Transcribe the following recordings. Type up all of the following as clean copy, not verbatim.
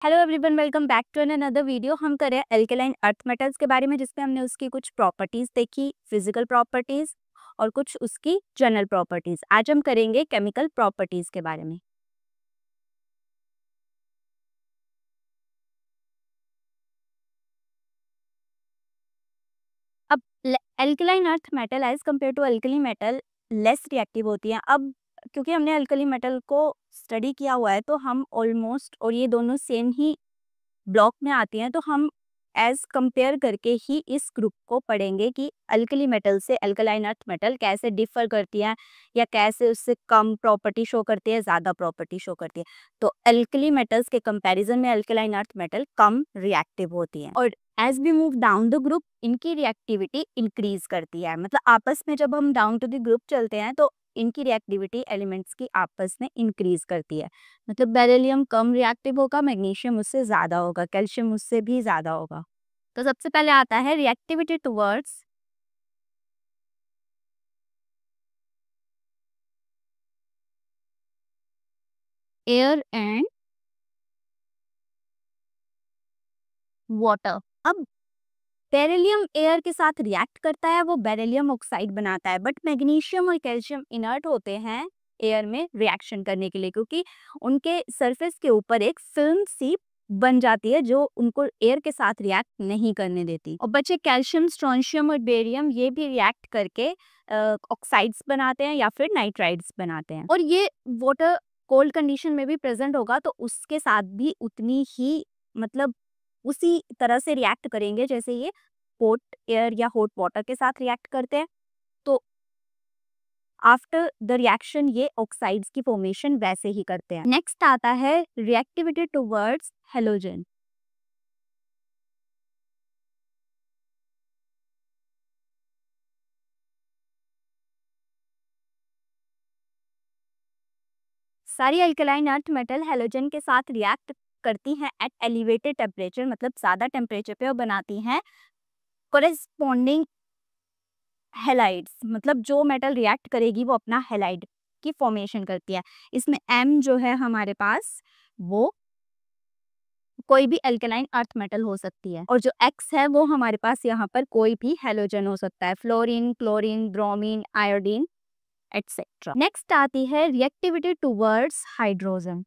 Hello everyone, welcome back to another video. हम कर रहे हैं एल्केलाइन अर्थ मेटल्स के बारे में, जिसमें हमने उसकी कुछ प्रॉपर्टीज देखी, फिजिकल प्रॉपर्टीज और कुछ उसकी जनरल प्रॉपर्टीज। आज हम करेंगे केमिकल प्रॉपर्टीज के बारे में। अब alkaline earth metal as compared to alkali metal less reactive होती हैं। अब क्योंकि हमने अल्कली मेटल को स्टडी किया हुआ है, तो हम ऑलमोस्ट, और ये दोनों सेम ही ब्लॉक में आती हैं, तो हम एज कंपेयर करके ही इस ग्रुप को पढ़ेंगे कि अल्कली मेटल से अल्कलाइन अर्थ मेटल कैसे डिफर करती है, या कैसे उससे कम प्रॉपर्टी शो करती है, ज़्यादा प्रॉपर्टी शो करती है। तो अल्कली मेटल्स के कंपैरिजन में अल्कलाइन अर्थ मेटल कम रिएक्टिव होती है, और as we move down the group इनकी रिएक्टिविटी इंक्रीज करती है। मतलब आपस में जब हम डाउन टू द ग्रुप चलते हैं, तो इनकी रिएक्टिविटी एलिमेंट्स की आपस में इंक्रीज करती है। मतलब बेरिलियम कम रिएक्टिव होगा, मैग्नीशियम उससे ज़्यादा होगा, कैल्शियम उससे भी ज़्यादा होगा। तो सबसे पहले आता है reactivity towards air and water. अब बेरिलियम एयर के साथ रिएक्ट करता है, वो बेरिलियम ऑक्साइड बनाता है, बट मैग्नीशियम और कैल्शियम इनर्ट होते हैं एयर में रिएक्शन करने के लिए, क्योंकि उनके सरफेस के ऊपर एक फिल्म सी बन जाती है जो उनको एयर के साथ रिएक्ट नहीं करने देती। और बचे कैल्शियम, स्ट्रोंशियम और बेरियम, ये भी रिएक्ट करके ऑक्साइड्स बनाते हैं या फिर नाइट्राइड्स बनाते हैं। और ये वाटर कोल्ड कंडीशन में भी प्रेजेंट होगा, तो उसके साथ भी उतनी ही, मतलब उसी तरह से रिएक्ट करेंगे जैसे ये हॉट एयर या हॉट वाटर के साथ रिएक्ट करते हैं। तो आफ्टर द रिएक्शन ये ऑक्साइड्स की फॉर्मेशन वैसे ही करते हैं। नेक्स्ट आता है रिएक्टिविटी टुवर्ड्स हेलोजन। सारी अल्कलाइन अर्थ मेटल हेलोजन के साथ रिएक्ट करती हैं एट एलिवेटेड टेम्परेचर, मतलब ज़्यादा टेम्परेचर पे, और बनाती हैं कोरेस्पॉन्डिंग हेलाइड्स। मतलब जो मेटल रिएक्ट करेगी वो अपना हेलाइड की फॉर्मेशन करती है। इसमें M जो है हमारे पास, वो कोई भी अल्कलाइन अर्थ मेटल हो सकती है, और जो X है वो हमारे पास यहाँ पर कोई भी हेलोजन हो सकता है, fluorine, chlorine, bromine, iodine etcetera. Next आती है रिएक्टिविटी टुवर्ड्स हाइड्रोजन।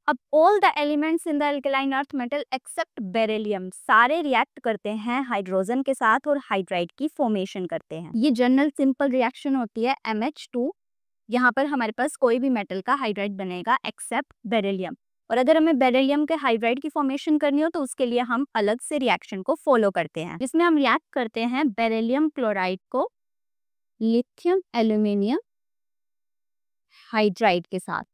अब all the elements in the alkaline earth metal except beryllium सारे रिएक्ट करते हैं हाइड्रोजन के साथ और हाइड्राइड की फॉर्मेशन करते हैं। ये जनरल सिंपल रिएक्शन होती है MH2। यहाँ पर हमारे पास कोई भी मेटल का हाइड्राइड बनेगा एक्सेप्ट बेरिलियम। और अगर हमें बेरिलियम के हाइड्राइड की फॉर्मेशन करनी हो, तो उसके लिए हम अलग से रिएक्शन को फॉलो करते हैं, जिसमें हम रिएक्ट करते हैं बेरिलियम क्लोराइड को लिथियम एल्यूमिनियम हाइड्राइड के साथ।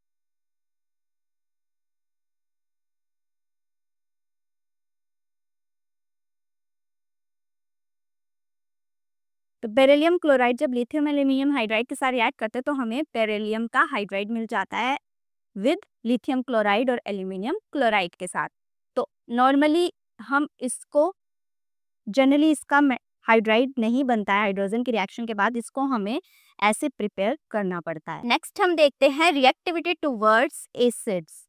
तो बेरिलियम क्लोराइड जब लिथियम एल्यूमिनियम हाइड्राइड के साथ रिएक्ट करते हैं, तो हमें बेरिलियम का हाइड्राइड मिल जाता है विद लिथियम क्लोराइड और एल्यूमिनियम क्लोराइड के साथ। तो नॉर्मली हम इसको, जनरली इसका हाइड्राइड नहीं बनता है हाइड्रोजन की रिएक्शन के बाद, इसको हमें ऐसे प्रिपेयर करना पड़ता है। नेक्स्ट हम देखते हैं reactivity towards acids.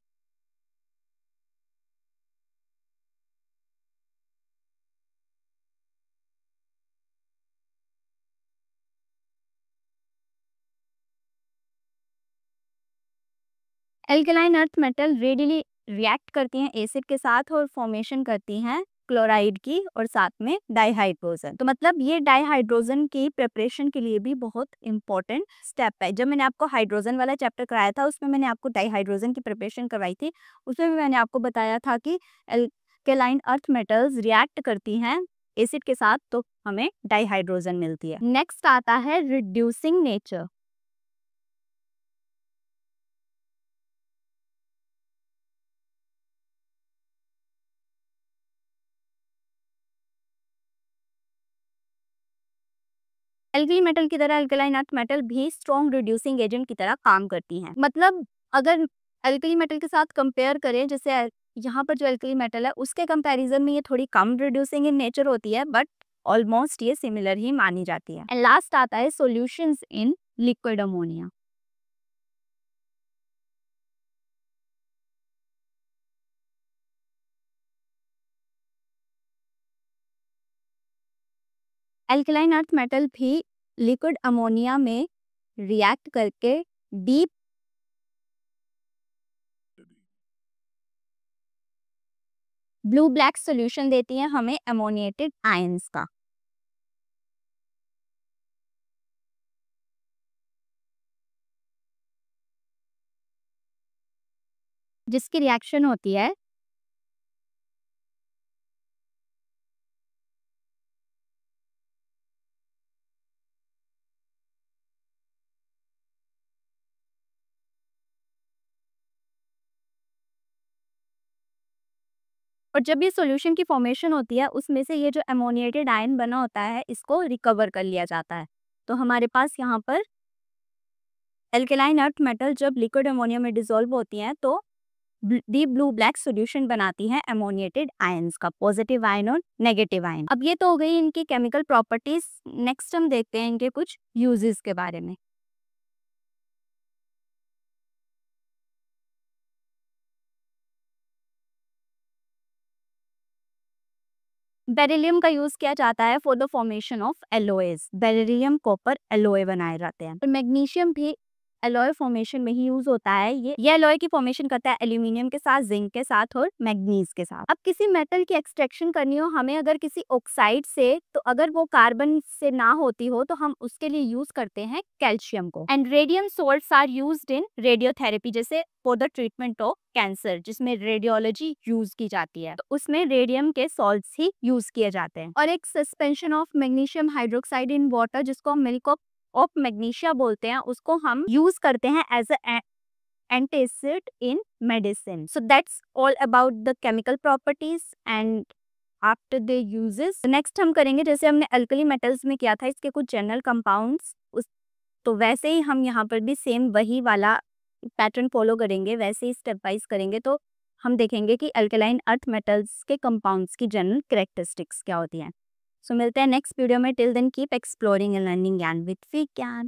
Alkaline earth metal readily react करती हैं एसिड के साथ और फॉर्मेशन करती हैं क्लोराइड की, और साथ में डाइहाइड्रोजन। तो मतलब ये डाइहाइड्रोजन की प्रिपरेशन के लिए भी बहुत इंपॉर्टेंट स्टेप है। जब मैंने आपको हाइड्रोजन वाला चैप्टर कराया था, उसमें मैंने आपको डाइहाइड्रोजन की प्रिपरेशन करवाई थी। उसमें भी मैंने आपको बताया था कि एल्कलाइन अर्थ मेटल्स रिएक्ट करती हैं एसिड के साथ, तो हमें डाइहाइड्रोजन मिलती है। नेक्स्ट आता है रिड्यूसिंग नेचर। एल्कली मेटल की तरह अल्कलाइन अर्थ मेटल भी स्ट्रॉन्ग रिड्यूसिंग एजेंट की तरह काम करती हैं। मतलब अगर अल्कली मेटल के साथ कंपेयर करें, जैसे यहाँ पर जो अल्कली मेटल है उसके कंपैरिजन में ये थोड़ी कम रिड्यूसिंग इन नेचर होती है, बट ऑलमोस्ट ये सिमिलर ही मानी जाती है। एंड लास्ट आता है solutions in liquid ammonia. Alkaline earth metal भी लिक्विड अमोनिया में रिएक्ट करके डीप ब्लू ब्लैक सॉल्यूशन देती है हमें अमोनिएटेड आयंस का। जिसकी रिएक्शन होती है और जब ये सॉल्यूशन की फॉर्मेशन होती है उसमें से ये जो अमोनिएटेड आयन बना होता है इसको रिकवर कर लिया जाता है। तो हमारे पास यहाँ पर एल्कलाइन अर्थ मेटल जब लिक्विड अमोनिया में डिसॉल्व होती हैं तो डीप ब्लू ब्लैक सॉल्यूशन बनाती हैं अमोनिएटेड आयंस का, पॉजिटिव आयन और नेगेटिव आयन। अब ये तो हो गई इनकी केमिकल प्रॉपर्टीज। नेक्स्ट हम देखते हैं इनके कुछ यूजेस के बारे में। बेरिलियम का यूज किया जाता है for the formation of alloys. Beryllium copper alloy बनाए जाते हैं। और मैग्नीशियम भी एलॉय फॉर्मेशन में ही यूज होता है। ये एलॉय की फॉर्मेशन करता है एल्यूमिनियम के साथ, जिंक के साथ और मैग्नीज के साथ। अब किसी मेटल की एक्सट्रैक्शन करनी हो हमें अगर किसी ऑक्साइड से, तो अगर वो कार्बन से ना होती हो तो हम उसके लिए यूज करते हैं कैल्शियम को। And radium salts are used in radiotherapy, जैसे for the treatment of cancer जिसमें रेडियोलॉजी यूज की जाती है, तो उसमें रेडियम के सॉल्ट्स ही यूज किए जाते हैं। और एक suspension of magnesium hydroxide in water जिसको हम मिल्क ऑफ मैग्नीशिया बोलते हैं, उसको हम यूज करते हैं as a antacid in medicine. So that's all about the chemical properties and after the uses. Next हम करेंगे जैसे हमने अल्कली मेटल्स में किया था इसके कुछ जनरल कंपाउंड्स, उस तो वैसे ही हम यहाँ पर भी सेम वही वाला पैटर्न फॉलो करेंगे, वैसे ही स्टेप वाइज करेंगे। तो हम देखेंगे कि अल्कलाइन अर्थ मेटल्स के कंपाउंड्स की जनरल कैरेक्टरिस्टिक्स क्या होती हैं। सो मिलते हैं नेक्स्ट वीडियो में। Till then keep exploring and learning ज्ञान विद विज्ञान।